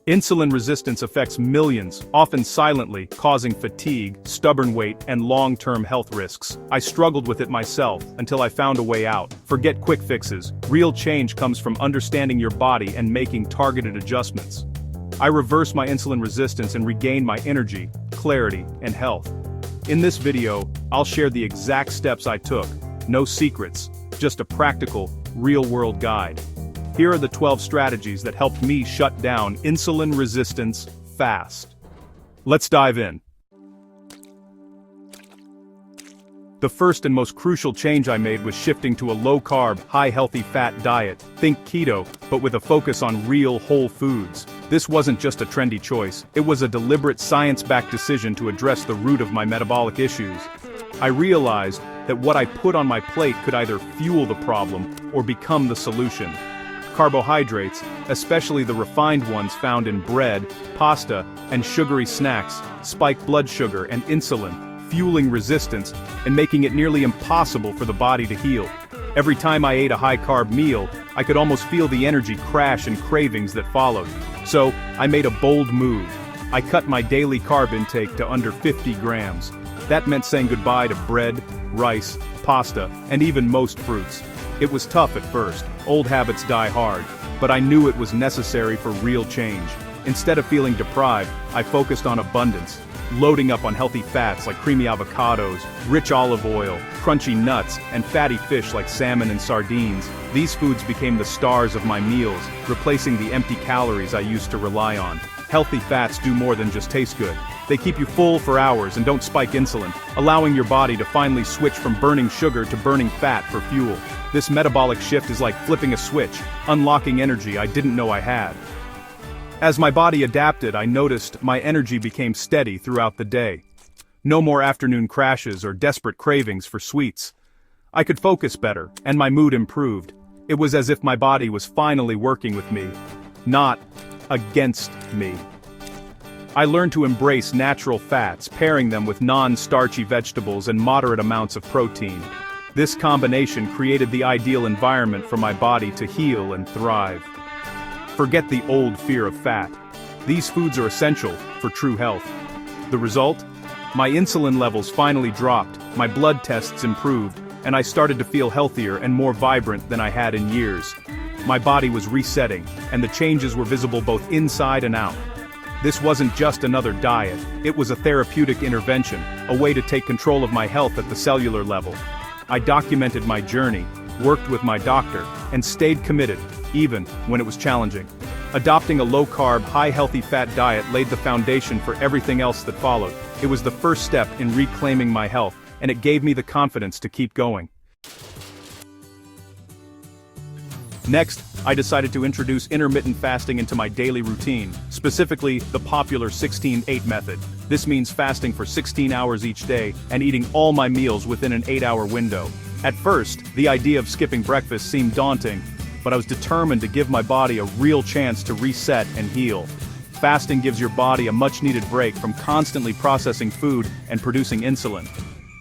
Insulin resistance affects millions, often silently, causing fatigue, stubborn weight, and long-term health risks. I struggled with it myself, until I found a way out. Forget quick fixes. Real change comes from understanding your body and making targeted adjustments. I reversed my insulin resistance and regained my energy, clarity, and health. In this video, I'll share the exact steps I took. No secrets, just a practical, real-world guide. Here are the 12 strategies that helped me shut down insulin resistance fast. Let's dive in. The first and most crucial change I made was shifting to a low-carb, high-healthy fat diet. Think keto, but with a focus on real whole foods. This wasn't just a trendy choice, it was a deliberate science-backed decision to address the root of my metabolic issues. I realized that what I put on my plate could either fuel the problem or become the solution. Carbohydrates, especially the refined ones found in bread, pasta, and sugary snacks, spike blood sugar and insulin, fueling resistance and making it nearly impossible for the body to heal. Every time I ate a high-carb meal, I could almost feel the energy crash and cravings that followed. So, I made a bold move. I cut my daily carb intake to under 50 grams. That meant saying goodbye to bread, rice, pasta, and even most fruits. It was tough at first, old habits die hard, but I knew it was necessary for real change. Instead of feeling deprived, I focused on abundance, loading up on healthy fats like creamy avocados, rich olive oil, crunchy nuts, and fatty fish like salmon and sardines. These foods became the stars of my meals, replacing the empty calories I used to rely on. Healthy fats do more than just taste good. They keep you full for hours and don't spike insulin, allowing your body to finally switch from burning sugar to burning fat for fuel. This metabolic shift is like flipping a switch, unlocking energy I didn't know I had. As my body adapted, I noticed my energy became steady throughout the day. No more afternoon crashes or desperate cravings for sweets. I could focus better, and my mood improved. It was as if my body was finally working with me, not against me. I learned to embrace natural fats, pairing them with non-starchy vegetables and moderate amounts of protein. This combination created the ideal environment for my body to heal and thrive. Forget the old fear of fat. These foods are essential for true health. The result? My insulin levels finally dropped, my blood tests improved, and I started to feel healthier and more vibrant than I had in years. My body was resetting, and the changes were visible both inside and out. This wasn't just another diet, it was a therapeutic intervention, a way to take control of my health at the cellular level. I documented my journey, worked with my doctor, and stayed committed, even when it was challenging. Adopting a low-carb, high-healthy fat diet laid the foundation for everything else that followed. It was the first step in reclaiming my health, and it gave me the confidence to keep going. Next, I decided to introduce intermittent fasting into my daily routine, specifically the popular 16-8 method. This means fasting for 16 hours each day and eating all my meals within an 8-hour window. At first, the idea of skipping breakfast seemed daunting, but I was determined to give my body a real chance to reset and heal. Fasting gives your body a much-needed break from constantly processing food and producing insulin.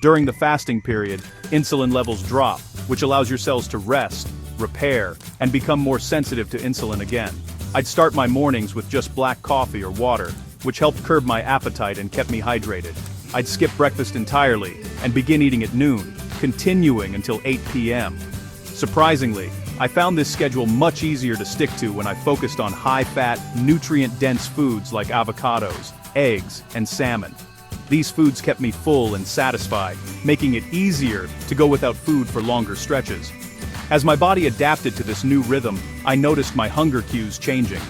During the fasting period, insulin levels drop, which allows your cells to rest, repair, and become more sensitive to insulin again. I'd start my mornings with just black coffee or water, which helped curb my appetite and kept me hydrated. I'd skip breakfast entirely, and begin eating at noon, continuing until 8 p.m. Surprisingly, I found this schedule much easier to stick to when I focused on high-fat, nutrient-dense foods like avocados, eggs, and salmon. These foods kept me full and satisfied, making it easier to go without food for longer stretches. As my body adapted to this new rhythm, I noticed my hunger cues changing.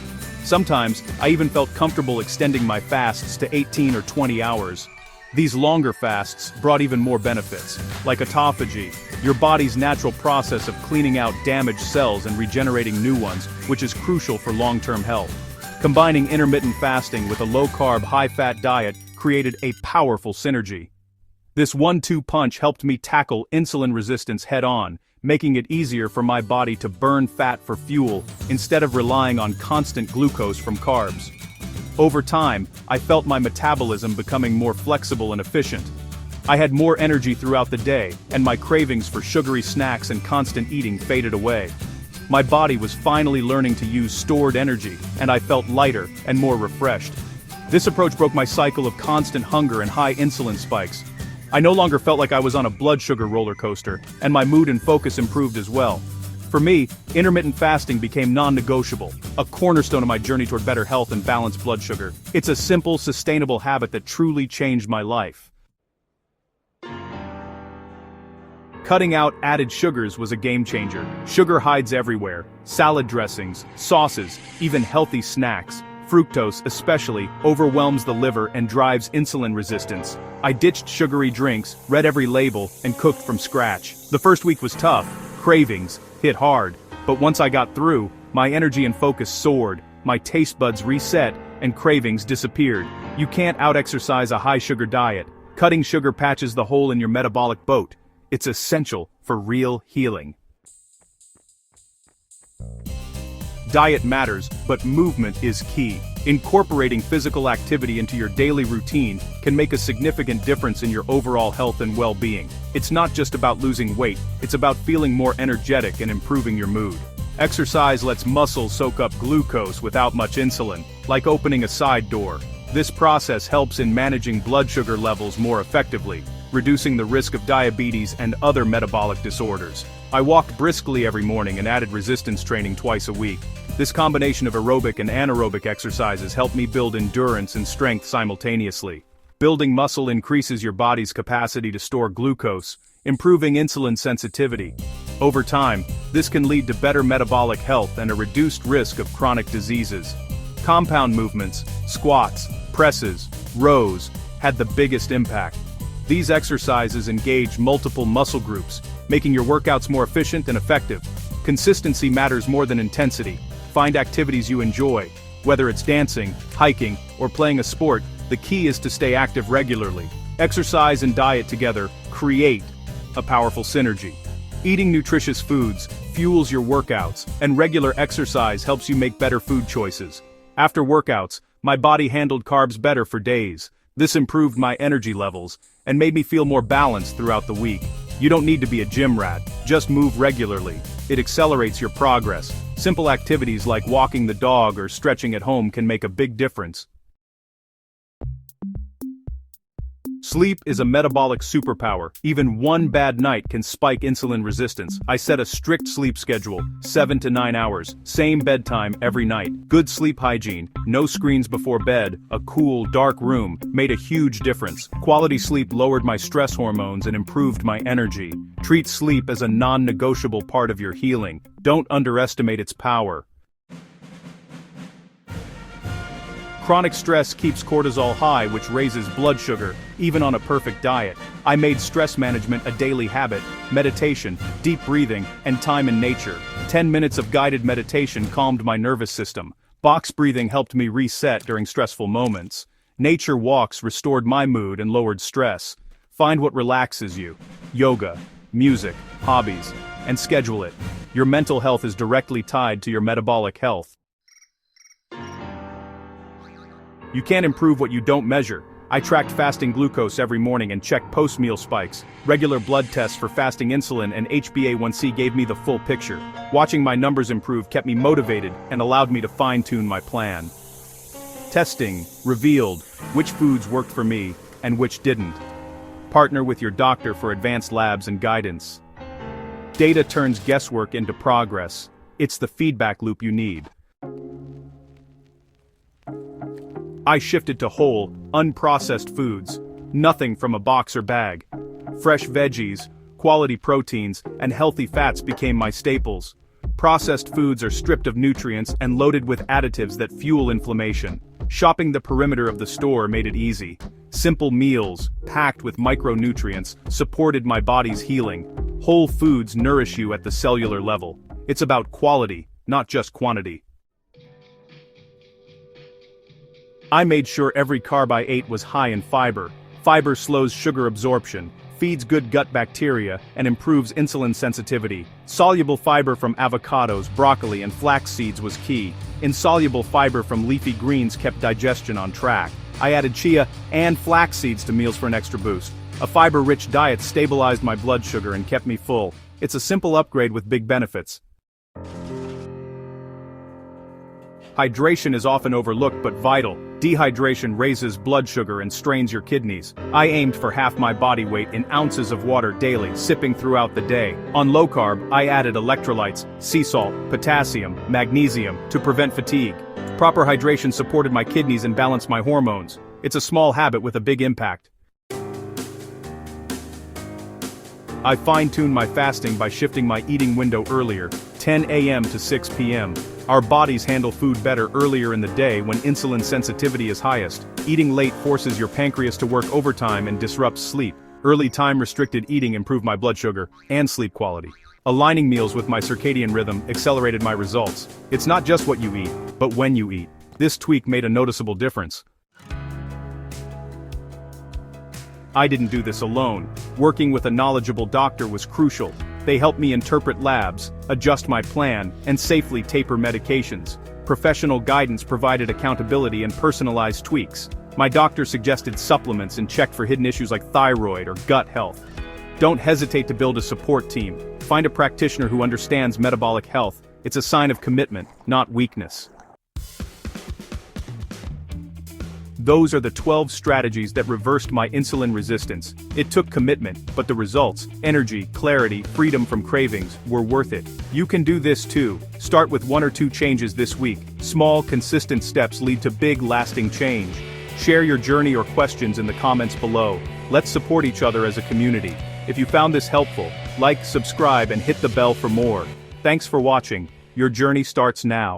Sometimes, I even felt comfortable extending my fasts to 18 or 20 hours. These longer fasts brought even more benefits, like autophagy, your body's natural process of cleaning out damaged cells and regenerating new ones, which is crucial for long-term health. Combining intermittent fasting with a low-carb, high-fat diet created a powerful synergy. This 1-2 punch helped me tackle insulin resistance head-on, making it easier for my body to burn fat for fuel instead of relying on constant glucose from carbs. Over time, I felt my metabolism becoming more flexible and efficient. I had more energy throughout the day, and my cravings for sugary snacks and constant eating faded away. My body was finally learning to use stored energy, and I felt lighter and more refreshed. This approach broke my cycle of constant hunger and high insulin spikes. I no longer felt like I was on a blood sugar roller coaster, and my mood and focus improved as well. For me, intermittent fasting became non-negotiable, a cornerstone of my journey toward better health and balanced blood sugar. It's a simple, sustainable habit that truly changed my life. Cutting out added sugars was a game changer. Sugar hides everywhere: salad dressings, sauces, even healthy snacks. Fructose, especially, overwhelms the liver and drives insulin resistance. I ditched sugary drinks, read every label, and cooked from scratch. The first week was tough. Cravings hit hard, but once I got through, my energy and focus soared, my taste buds reset, and cravings disappeared. You can't out-exercise a high-sugar diet. Cutting sugar patches the hole in your metabolic boat. It's essential for real healing. Diet matters, but movement is key. Incorporating physical activity into your daily routine can make a significant difference in your overall health and well-being. It's not just about losing weight, it's about feeling more energetic and improving your mood. Exercise lets muscles soak up glucose without much insulin, like opening a side door. This process helps in managing blood sugar levels more effectively, reducing the risk of diabetes and other metabolic disorders. I walked briskly every morning and added resistance training twice a week. This combination of aerobic and anaerobic exercises helped me build endurance and strength simultaneously. Building muscle increases your body's capacity to store glucose, improving insulin sensitivity. Over time, this can lead to better metabolic health and a reduced risk of chronic diseases. Compound movements, squats, presses, rows, had the biggest impact. These exercises engage multiple muscle groups, making your workouts more efficient and effective. Consistency matters more than intensity. Find activities you enjoy. Whether it's dancing, hiking, or playing a sport, the key is to stay active regularly. Exercise and diet together create a powerful synergy. Eating nutritious foods fuels your workouts, and regular exercise helps you make better food choices. After workouts, my body handled carbs better for days. This improved my energy levels and made me feel more balanced throughout the week. You don't need to be a gym rat, just move regularly. It accelerates your progress. Simple activities like walking the dog or stretching at home can make a big difference. Sleep is a metabolic superpower. Even one bad night can spike insulin resistance. I set a strict sleep schedule, 7 to 9 hours, same bedtime every night. Good sleep hygiene, no screens before bed, a cool, dark room, made a huge difference. Quality sleep lowered my stress hormones and improved my energy. Treat sleep as a non-negotiable part of your healing. Don't underestimate its power. Chronic stress keeps cortisol high, which raises blood sugar, even on a perfect diet. I made stress management a daily habit: meditation, deep breathing, and time in nature. 10 minutes of guided meditation calmed my nervous system. Box breathing helped me reset during stressful moments. Nature walks restored my mood and lowered stress. Find what relaxes you: yoga, music, hobbies, and schedule it. Your mental health is directly tied to your metabolic health. You can't improve what you don't measure. I tracked fasting glucose every morning and checked post-meal spikes. Regular blood tests for fasting insulin and HbA1c gave me the full picture. Watching my numbers improve kept me motivated and allowed me to fine-tune my plan. Testing revealed which foods worked for me and which didn't. Partner with your doctor for advanced labs and guidance. Data turns guesswork into progress. It's the feedback loop you need. I shifted to whole, unprocessed foods. Nothing from a box or bag. Fresh veggies, quality proteins, and healthy fats became my staples. Processed foods are stripped of nutrients and loaded with additives that fuel inflammation. Shopping the perimeter of the store made it easy. Simple meals, packed with micronutrients, supported my body's healing. Whole foods nourish you at the cellular level. It's about quality, not just quantity. I made sure every carb I ate was high in fiber. Fiber slows sugar absorption, feeds good gut bacteria, and improves insulin sensitivity. Soluble fiber from avocados, broccoli, and flax seeds was key. Insoluble fiber from leafy greens kept digestion on track. I added chia and flax seeds to meals for an extra boost. A fiber-rich diet stabilized my blood sugar and kept me full. It's a simple upgrade with big benefits. Hydration is often overlooked but vital. Dehydration raises blood sugar and strains your kidneys. I aimed for half my body weight in ounces of water daily, sipping throughout the day. On low carb, I added electrolytes, sea salt, potassium, magnesium, to prevent fatigue. Proper hydration supported my kidneys and balanced my hormones. It's a small habit with a big impact. I fine-tuned my fasting by shifting my eating window earlier, 10 a.m. to 6 p.m. Our bodies handle food better earlier in the day when insulin sensitivity is highest. Eating late forces your pancreas to work overtime and disrupts sleep. Early time-restricted eating improved my blood sugar and sleep quality. Aligning meals with my circadian rhythm accelerated my results. It's not just what you eat, but when you eat. This tweak made a noticeable difference. I didn't do this alone. Working with a knowledgeable doctor was crucial. They helped me interpret labs, adjust my plan, and safely taper medications. Professional guidance provided accountability and personalized tweaks. My doctor suggested supplements and checked for hidden issues like thyroid or gut health. Don't hesitate to build a support team. Find a practitioner who understands metabolic health. It's a sign of commitment, not weakness. Those are the 12 strategies that reversed my insulin resistance. It took commitment, but the results, energy, clarity, freedom from cravings, were worth it. You can do this too. Start with 1 or 2 changes this week. Small, consistent steps lead to big, lasting change. Share your journey or questions in the comments below. Let's support each other as a community. If you found this helpful, like, subscribe, and hit the bell for more. Thanks for watching. Your journey starts now.